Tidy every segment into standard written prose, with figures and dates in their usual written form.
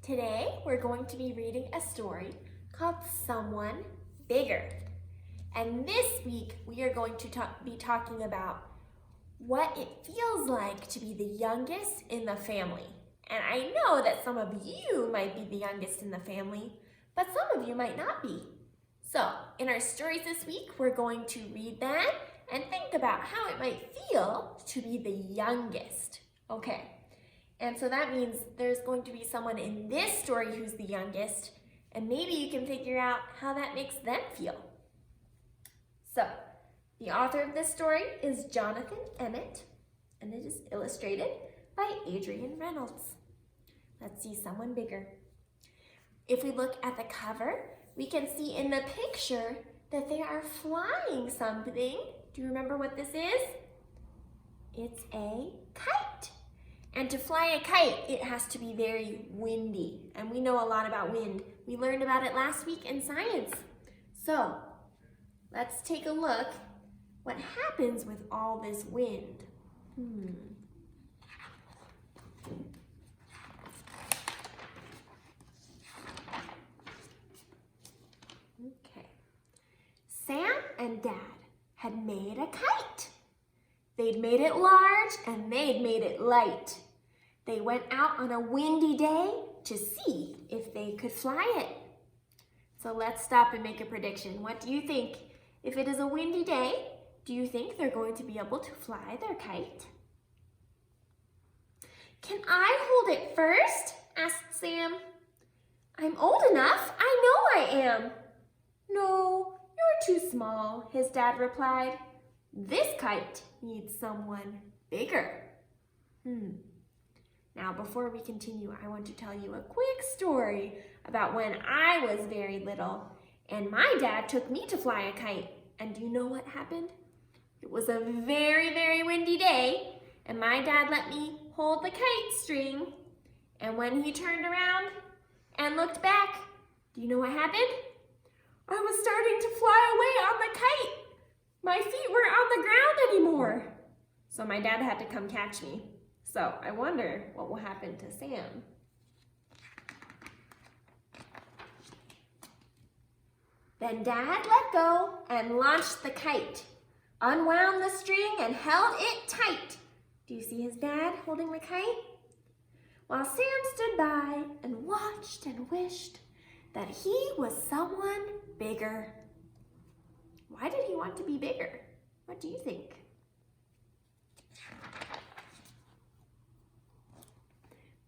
Today, we're going to be reading a story called Someone Bigger. And this week, we are going to be talking about what it feels like to be the youngest in the family. And I know that some of you might be the youngest in the family, but some of you might not be. So, in our stories this week, we're going to read that and think about how it might feel to be the youngest. Okay. And so that means there's going to be someone in this story who's the youngest, and maybe you can figure out how that makes them feel. So, the author of this story is Jonathan Emmett, and it is illustrated by Adrian Reynolds. Let's see Someone Bigger. If we look at the cover, we can see in the picture that they are flying something. Do you remember what this is? It's a kite. And to fly a kite, it has to be very windy. And we know a lot about wind. We learned about it last week in science. So, let's take a look what happens with all this wind. Okay. Sam and Dad had made a kite. They'd made it large and they'd made it light. They went out on a windy day to see if they could fly it. So let's stop and make a prediction. What do you think? If it is a windy day, do you think they're going to be able to fly their kite? Can I hold it first? Asked Sam. I'm old enough. I know I am. No, you're too small, his dad replied. This kite needs someone bigger. Now, before we continue, I want to tell you a quick story about when I was very little and my dad took me to fly a kite. And do you know what happened? It was a very, very windy day, and my dad let me hold the kite string. And when he turned around and looked back, do you know what happened? I was starting to fly away on the kite. My feet weren't on the ground anymore. So my dad had to come catch me. So I wonder what will happen to Sam. Then Dad let go and launched the kite, unwound the string and held it tight. Do you see his dad holding the kite? While Sam stood by and watched and wished that he was someone bigger. Why did he want to be bigger? What do you think?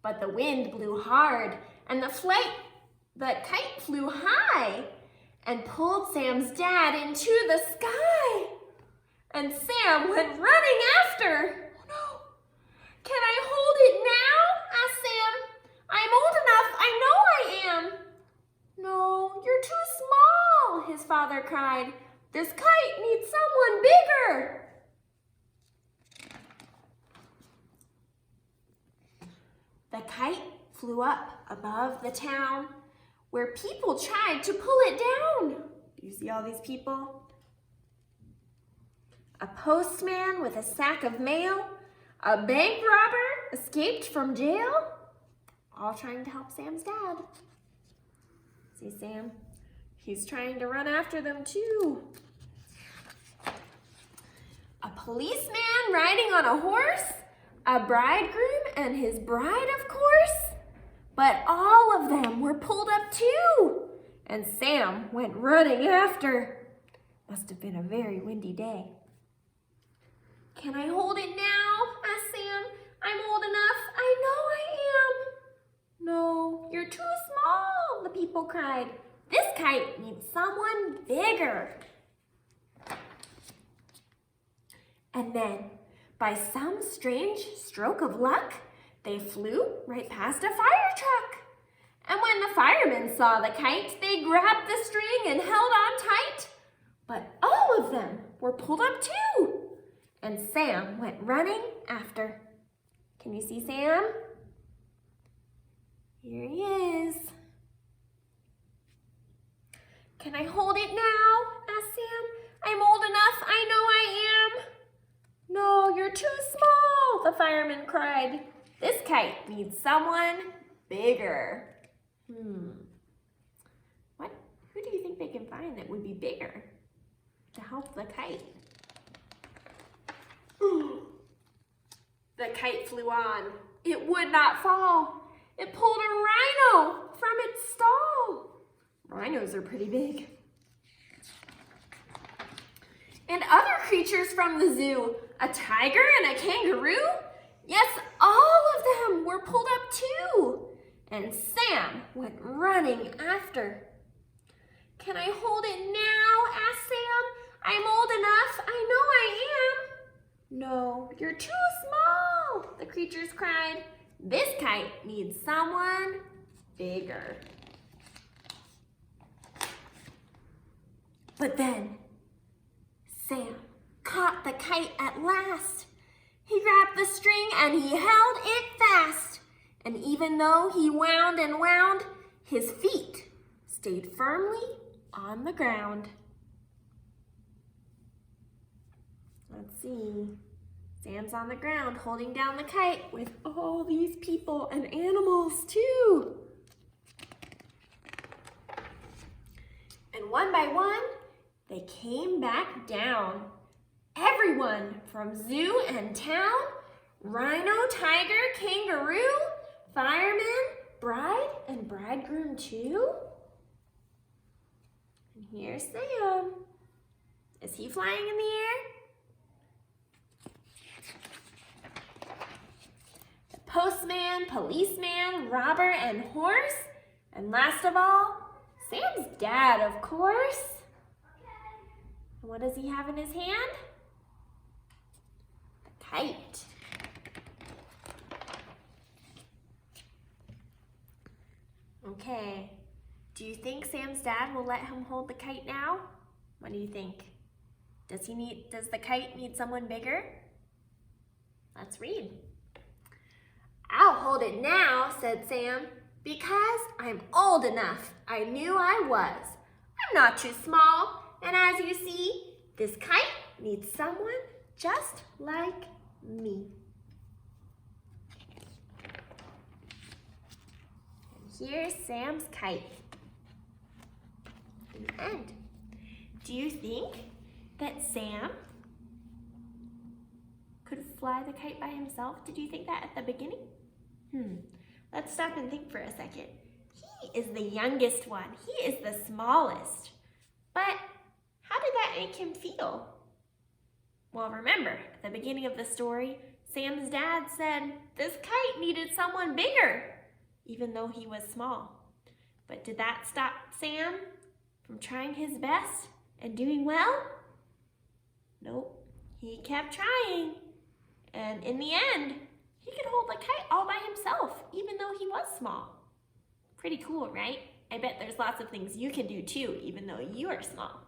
But the wind blew hard and the kite flew high and pulled Sam's dad into the sky. And Sam went running after. Oh no! Can I hold it now? Asked Sam. I'm old enough, I know I am. No, you're too small, his father cried. This kite needs someone bigger. The kite flew up above the town where people tried to pull it down. Do you see all these people? A postman with a sack of mail, a bank robber escaped from jail, all trying to help Sam's dad. See Sam? He's trying to run after them too. A policeman riding on a horse, a bridegroom and his bride, of course. But all of them were pulled up too. And Sam went running after. Must have been a very windy day. Can I hold it now? Asked Sam. I'm old enough. I know I am. No, you're too small, the people cried. This kite needs someone bigger. And then, by some strange stroke of luck, they flew right past a fire truck. And when the firemen saw the kite, they grabbed the string and held on tight. But all of them were pulled up too. And Sam went running after. Can you see Sam? Here he is. Can I hold it now? Asked Sam. I'm old enough, I know I am. No, you're too small, the fireman cried. This kite needs someone bigger. Who do you think they can find that would be bigger to help the kite? The kite flew on. It would not fall. It pulled a rhino from its stall. Rhinos are pretty big. And other creatures from the zoo, a tiger and a kangaroo. Yes, all of them were pulled up too. And Sam went running after. "Can I hold it now?" asked Sam. "I'm old enough. I know I am." "No, you're too small," the creatures cried. "This kite needs someone bigger." But then Sam caught the kite at last. He grabbed the string and he held it fast. And even though he wound and wound, his feet stayed firmly on the ground. Let's see. Sam's on the ground holding down the kite with all these people and animals too. And one by one, they came back down. Everyone from zoo and town, rhino, tiger, kangaroo, fireman, bride, and bridegroom too. And here's Sam. Is he flying in the air? The postman, policeman, robber, and horse. And last of all, Sam's dad, of course. And what does he have in his hand? The kite. Okay, do you think Sam's dad will let him hold the kite now? What do you think? Does the kite need someone bigger? Let's read. "I'll hold it now," said Sam, "because I'm old enough. I knew I was. I'm not too small, and as you see, this kite needs someone just like me." Here's Sam's kite. The end. Do you think that Sam could fly the kite by himself? Did you think that at the beginning? Let's stop and think for a second. He is the youngest one. He is the smallest. But how did that make him feel? Well, remember, at the beginning of the story, Sam's dad said this kite needed someone bigger, even though he was small. But did that stop Sam from trying his best and doing well? Nope, he kept trying. And in the end, he could hold the kite all by himself, even though he was small. Pretty cool, right? I bet there's lots of things you can do too, even though you are small.